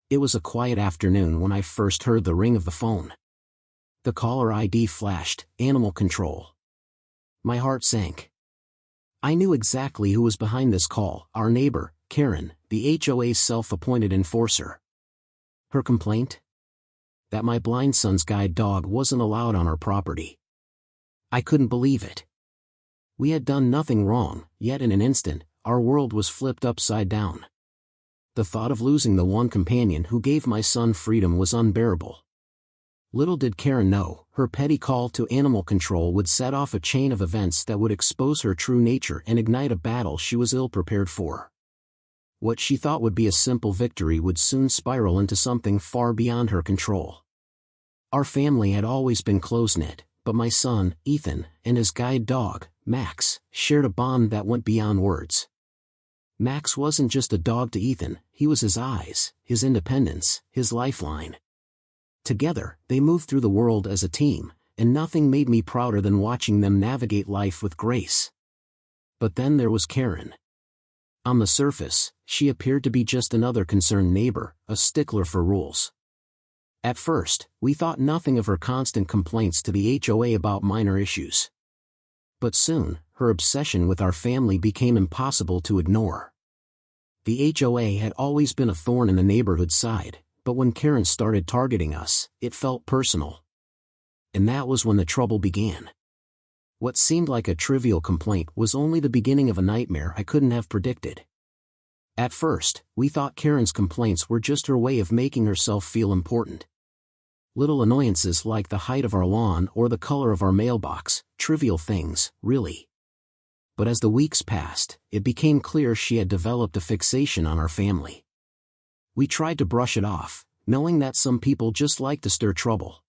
It was a quiet afternoon when I first heard the ring of the phone. The caller ID flashed, Animal Control. My heart sank. I knew exactly who was behind this call, our neighbor, Karen, the HOA's self-appointed enforcer. Her complaint? That my blind son's guide dog wasn't allowed on our property. I couldn't believe it. We had done nothing wrong, yet in an instant, our world was flipped upside down. The thought of losing the one companion who gave my son freedom was unbearable. Little did Karen know, her petty call to Animal Control would set off a chain of events that would expose her true nature and ignite a battle she was ill-prepared for. What she thought would be a simple victory would soon spiral into something far beyond her control. Our family had always been close-knit, but my son, Ethan, and his guide dog, Max, shared a bond that went beyond words. Max wasn't just a dog to Ethan, he was his eyes, his independence, his lifeline. Together, they moved through the world as a team, and nothing made me prouder than watching them navigate life with grace. But then there was Karen. On the surface, she appeared to be just another concerned neighbor, a stickler for rules. At first, we thought nothing of her constant complaints to the HOA about minor issues. But soon, her obsession with our family became impossible to ignore. The HOA had always been a thorn in the neighborhood's side, but when Karen started targeting us, it felt personal. And that was when the trouble began. What seemed like a trivial complaint was only the beginning of a nightmare I couldn't have predicted. At first, we thought Karen's complaints were just her way of making herself feel important. Little annoyances like the height of our lawn or the color of our mailbox, trivial things, really. But as the weeks passed, it became clear she had developed a fixation on our family. We tried to brush it off, knowing that some people just like to stir trouble.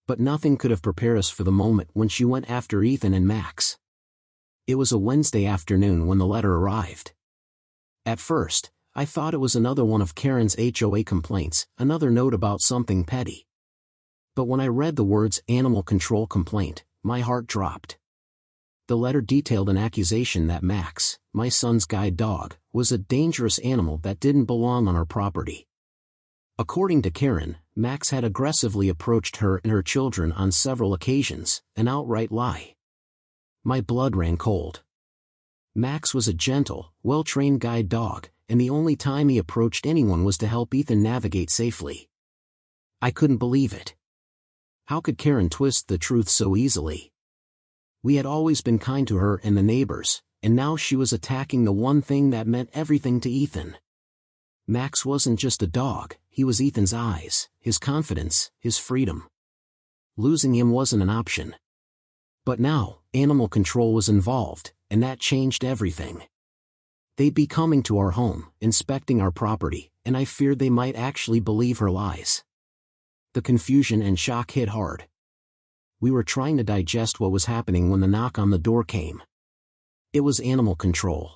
But nothing could have prepared us for the moment when she went after Ethan and Max. It was a Wednesday afternoon when the letter arrived. At first, I thought it was another one of Karen's HOA complaints, another note about something petty. But when I read the words Animal Control Complaint, my heart dropped. The letter detailed an accusation that Max, my son's guide dog, was a dangerous animal that didn't belong on our property. According to Karen, Max had aggressively approached her and her children on several occasions, an outright lie. My blood ran cold. Max was a gentle, well-trained guide dog, and the only time he approached anyone was to help Ethan navigate safely. I couldn't believe it. How could Karen twist the truth so easily? We had always been kind to her and the neighbors, and now she was attacking the one thing that meant everything to Ethan. Max wasn't just a dog, he was Ethan's eyes, his confidence, his freedom. Losing him wasn't an option. But now, Animal Control was involved, and that changed everything. They'd be coming to our home, inspecting our property, and I feared they might actually believe her lies. The confusion and shock hit hard. We were trying to digest what was happening when the knock on the door came. It was Animal Control.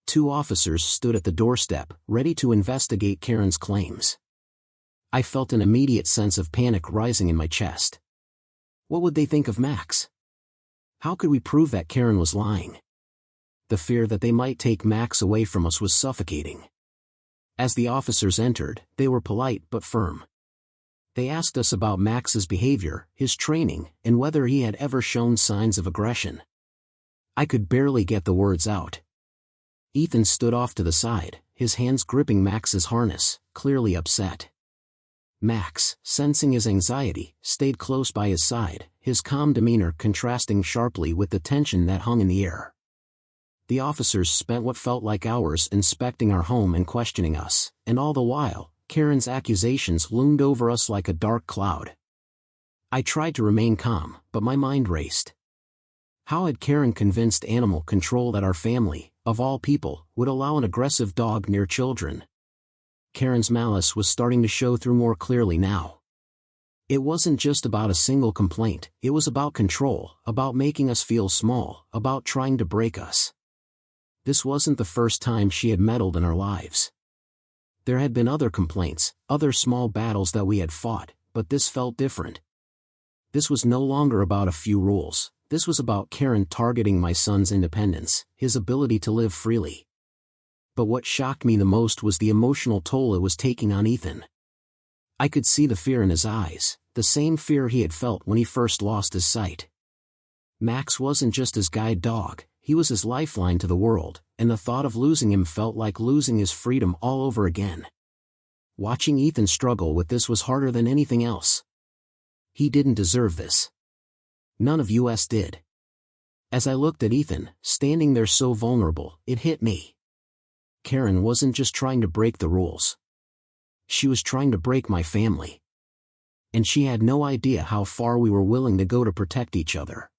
2 officers stood at the doorstep, ready to investigate Karen's claims. I felt an immediate sense of panic rising in my chest. What would they think of Max? How could we prove that Karen was lying? The fear that they might take Max away from us was suffocating. As the officers entered, they were polite but firm. They asked us about Max's behavior, his training, and whether he had ever shown signs of aggression. I could barely get the words out. Ethan stood off to the side, his hands gripping Max's harness, clearly upset. Max, sensing his anxiety, stayed close by his side, his calm demeanor contrasting sharply with the tension that hung in the air. The officers spent what felt like hours inspecting our home and questioning us, and all the while, Karen's accusations loomed over us like a dark cloud. I tried to remain calm, but my mind raced. How had Karen convinced Animal Control that our family, of all people, would allow an aggressive dog near children? Karen's malice was starting to show through more clearly now. It wasn't just about a single complaint, it was about control, about making us feel small, about trying to break us. This wasn't the first time she had meddled in our lives. There had been other complaints, other small battles that we had fought, but this felt different. This was no longer about a few rules, this was about Karen targeting my son's independence, his ability to live freely. but what shocked me the most was the emotional toll it was taking on Ethan. I could see the fear in his eyes, the same fear he had felt when he first lost his sight. Max wasn't just his guide dog, he was his lifeline to the world, and the thought of losing him felt like losing his freedom all over again. Watching Ethan struggle with this was harder than anything else. He didn't deserve this. None of us did. As I looked at Ethan, standing there so vulnerable, it hit me. Karen wasn't just trying to break the rules. She was trying to break my family. And she had no idea how far we were willing to go to protect each other.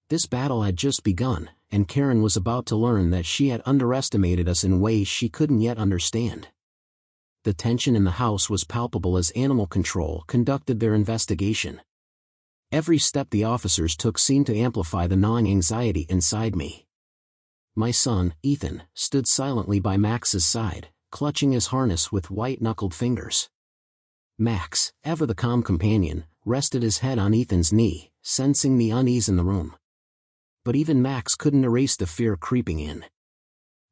This battle had just begun, and Karen was about to learn that she had underestimated us in ways she couldn't yet understand. The tension in the house was palpable as animal control conducted their investigation. Every step the officers took seemed to amplify the gnawing anxiety inside me. My son, Ethan, stood silently by Max's side, clutching his harness with white-knuckled fingers. Max, ever the calm companion, rested his head on Ethan's knee, sensing the unease in the room. But even Max couldn't erase the fear creeping in.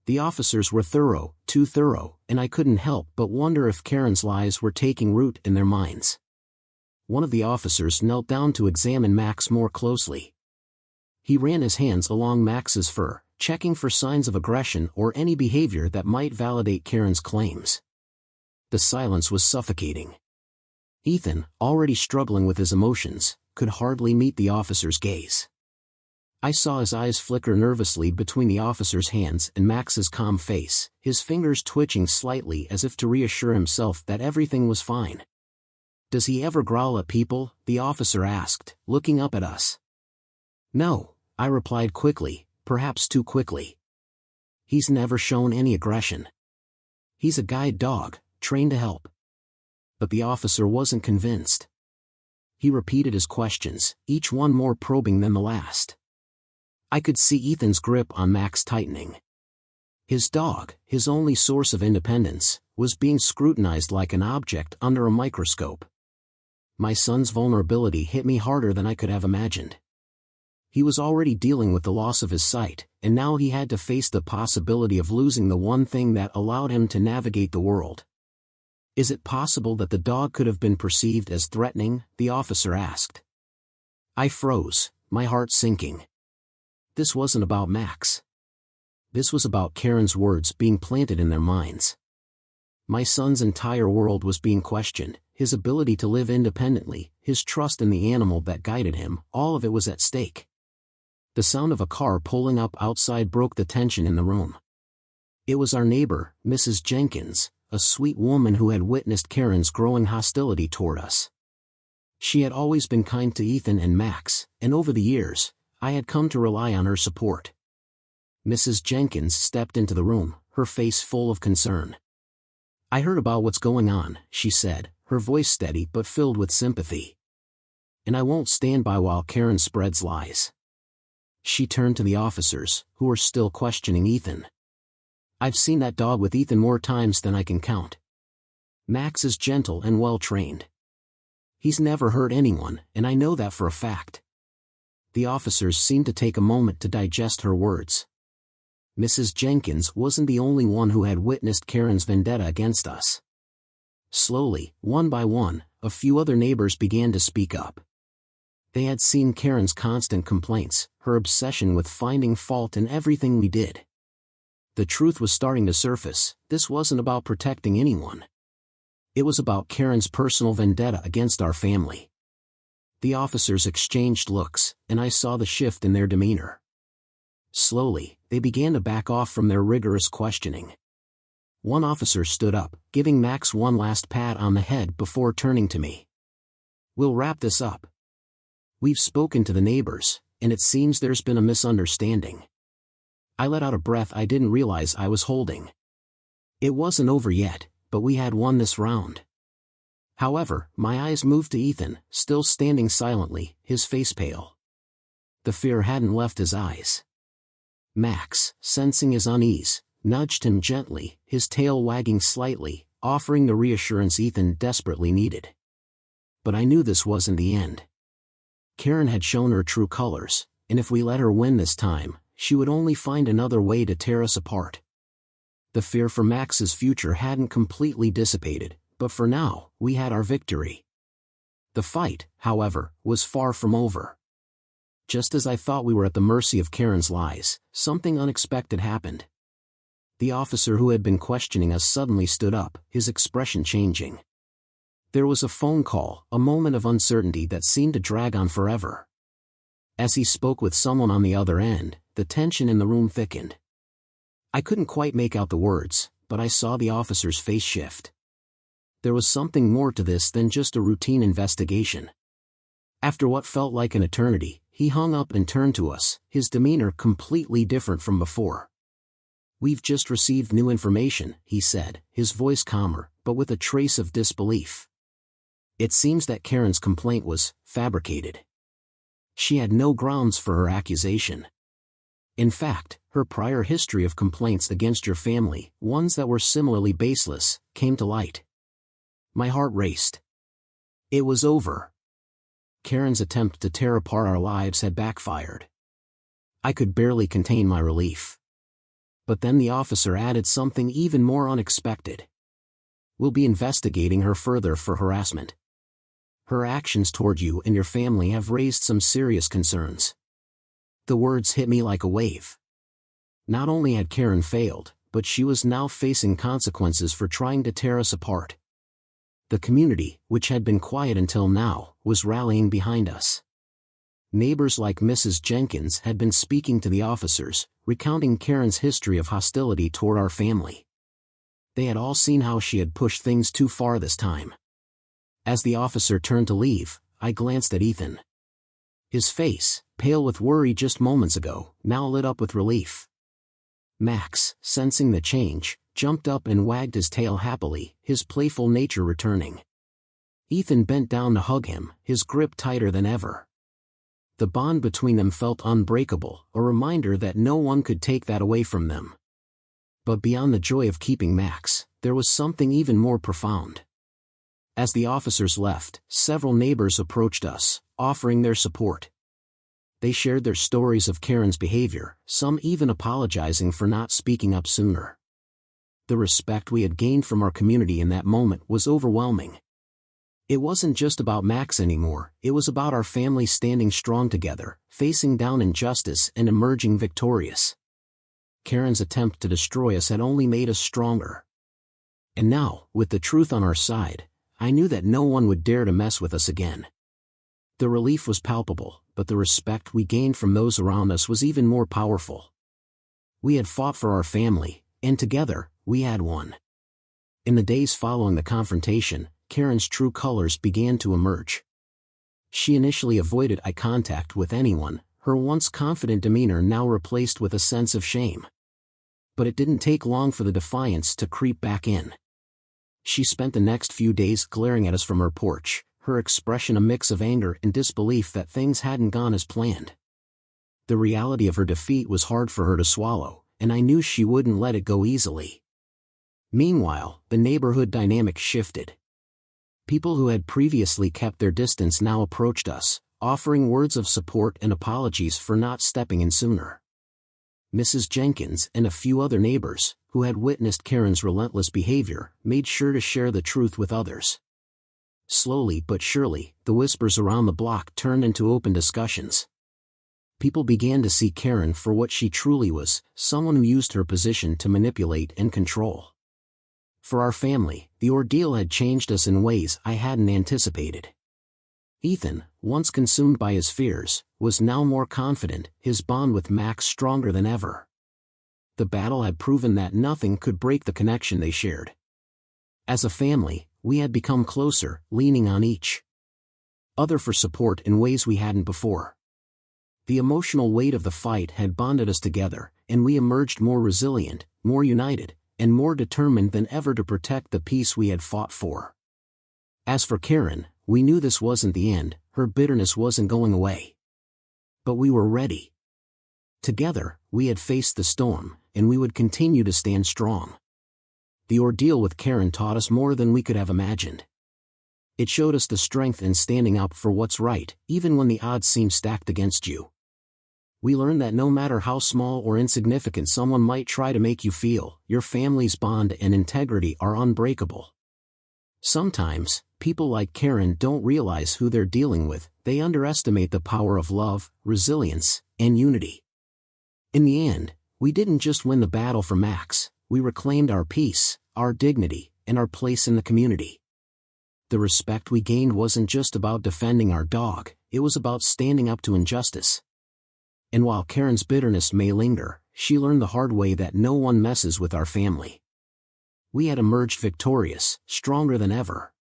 The officers were thorough, too thorough, and I couldn't help but wonder if Karen's lies were taking root in their minds. One of the officers knelt down to examine Max more closely. He ran his hands along Max's fur, checking for signs of aggression or any behavior that might validate Karen's claims. The silence was suffocating. Ethan, already struggling with his emotions, could hardly meet the officer's gaze. I saw his eyes flicker nervously between the officer's hands and Max's calm face, his fingers twitching slightly as if to reassure himself that everything was fine. "Does he ever growl at people?" the officer asked, looking up at us. "No," I replied quickly, perhaps too quickly. "He's never shown any aggression. He's a guide dog, trained to help." But the officer wasn't convinced. He repeated his questions, each one more probing than the last. I could see Ethan's grip on Max tightening. His dog, his only source of independence, was being scrutinized like an object under a microscope. My son's vulnerability hit me harder than I could have imagined. He was already dealing with the loss of his sight, and now he had to face the possibility of losing the one thing that allowed him to navigate the world. "Is it possible that the dog could have been perceived as threatening?" the officer asked. I froze, my heart sinking. This wasn't about Max. This was about Karen's words being planted in their minds. My son's entire world was being questioned, his ability to live independently, his trust in the animal that guided him, all of it was at stake. The sound of a car pulling up outside broke the tension in the room. It was our neighbor, Mrs. Jenkins, a sweet woman who had witnessed Karen's growing hostility toward us. She had always been kind to Ethan and Max, and over the years, I had come to rely on her support. Mrs. Jenkins stepped into the room, her face full of concern. "I heard about what's going on," she said, her voice steady but filled with sympathy. "And I won't stand by while Karen spreads lies." She turned to the officers, who were still questioning Ethan. "I've seen that dog with Ethan more times than I can count. Max is gentle and well-trained. He's never hurt anyone, and I know that for a fact." The officers seemed to take a moment to digest her words. Mrs. Jenkins wasn't the only one who had witnessed Karen's vendetta against us. Slowly, one by one, a few other neighbors began to speak up. They had seen Karen's constant complaints, her obsession with finding fault in everything we did. The truth was starting to surface. This wasn't about protecting anyone. It was about Karen's personal vendetta against our family. The officers exchanged looks, and I saw the shift in their demeanor. Slowly, they began to back off from their rigorous questioning. One officer stood up, giving Max one last pat on the head before turning to me. "We'll wrap this up. We've spoken to the neighbors, and it seems there's been a misunderstanding." I let out a breath I didn't realize I was holding. It wasn't over yet, but we had won this round. However, my eyes moved to Ethan, still standing silently, his face pale. The fear hadn't left his eyes. Max, sensing his unease, nudged him gently, his tail wagging slightly, offering the reassurance Ethan desperately needed. But I knew this wasn't the end. Karen had shown her true colors, and if we let her win this time, she would only find another way to tear us apart. The fear for Max's future hadn't completely dissipated, but for now, we had our victory. The fight, however, was far from over. Just as I thought we were at the mercy of Karen's lies, something unexpected happened. The officer who had been questioning us suddenly stood up, his expression changing. There was a phone call, a moment of uncertainty that seemed to drag on forever. As he spoke with someone on the other end, the tension in the room thickened. I couldn't quite make out the words, but I saw the officer's face shift. There was something more to this than just a routine investigation. After what felt like an eternity, he hung up and turned to us, his demeanor completely different from before. "We've just received new information," he said, his voice calmer, but with a trace of disbelief. "It seems that Karen's complaint was fabricated. She had no grounds for her accusation. In fact, her prior history of complaints against your family, ones that were similarly baseless, came to light." My heart raced. It was over. Karen's attempt to tear apart our lives had backfired. I could barely contain my relief. But then the officer added something even more unexpected. "We'll be investigating her further for harassment. Her actions toward you and your family have raised some serious concerns." The words hit me like a wave. Not only had Karen failed, but she was now facing consequences for trying to tear us apart. The community, which had been quiet until now, was rallying behind us. Neighbors like Mrs. Jenkins had been speaking to the officers, recounting Karen's history of hostility toward our family. They had all seen how she had pushed things too far this time. As the officer turned to leave, I glanced at Ethan. His face, pale with worry just moments ago, now lit up with relief. Max, sensing the change, jumped up and wagged his tail happily, his playful nature returning. Ethan bent down to hug him, his grip tighter than ever. The bond between them felt unbreakable, a reminder that no one could take that away from them. But beyond the joy of keeping Max, there was something even more profound. As the officers left, several neighbors approached us, offering their support. They shared their stories of Karen's behavior, some even apologizing for not speaking up sooner. The respect we had gained from our community in that moment was overwhelming. It wasn't just about Max anymore, it was about our family standing strong together, facing down injustice and emerging victorious. Karen's attempt to destroy us had only made us stronger. And now, with the truth on our side, I knew that no one would dare to mess with us again. The relief was palpable, but the respect we gained from those around us was even more powerful. We had fought for our family, and together, we had won. In the days following the confrontation, Karen's true colors began to emerge. She initially avoided eye contact with anyone, her once confident demeanor now replaced with a sense of shame. But it didn't take long for the defiance to creep back in. She spent the next few days glaring at us from her porch, her expression a mix of anger and disbelief that things hadn't gone as planned. The reality of her defeat was hard for her to swallow, and I knew she wouldn't let it go easily. Meanwhile, the neighborhood dynamic shifted. People who had previously kept their distance now approached us, offering words of support and apologies for not stepping in sooner. Mrs. Jenkins and a few other neighbors, who had witnessed Karen's relentless behavior, made sure to share the truth with others. Slowly but surely, the whispers around the block turned into open discussions. People began to see Karen for what she truly was, someone who used her position to manipulate and control. For our family, the ordeal had changed us in ways I hadn't anticipated. Ethan, once consumed by his fears, was now more confident, his bond with Max stronger than ever. The battle had proven that nothing could break the connection they shared. As a family, we had become closer, leaning on each other for support in ways we hadn't before. The emotional weight of the fight had bonded us together, and we emerged more resilient, more united, and more determined than ever to protect the peace we had fought for. As for Karen, we knew this wasn't the end, her bitterness wasn't going away. But we were ready. Together, we had faced the storm, and we would continue to stand strong. The ordeal with Karen taught us more than we could have imagined. It showed us the strength in standing up for what's right, even when the odds seem stacked against you. We learned that no matter how small or insignificant someone might try to make you feel, your family's bond and integrity are unbreakable. Sometimes, people like Karen don't realize who they're dealing with. They underestimate the power of love, resilience, and unity. In the end, we didn't just win the battle for Max, we reclaimed our peace, our dignity, and our place in the community. The respect we gained wasn't just about defending our dog, it was about standing up to injustice. And while Karen's bitterness may linger, she learned the hard way that no one messes with our family. We had emerged victorious, stronger than ever.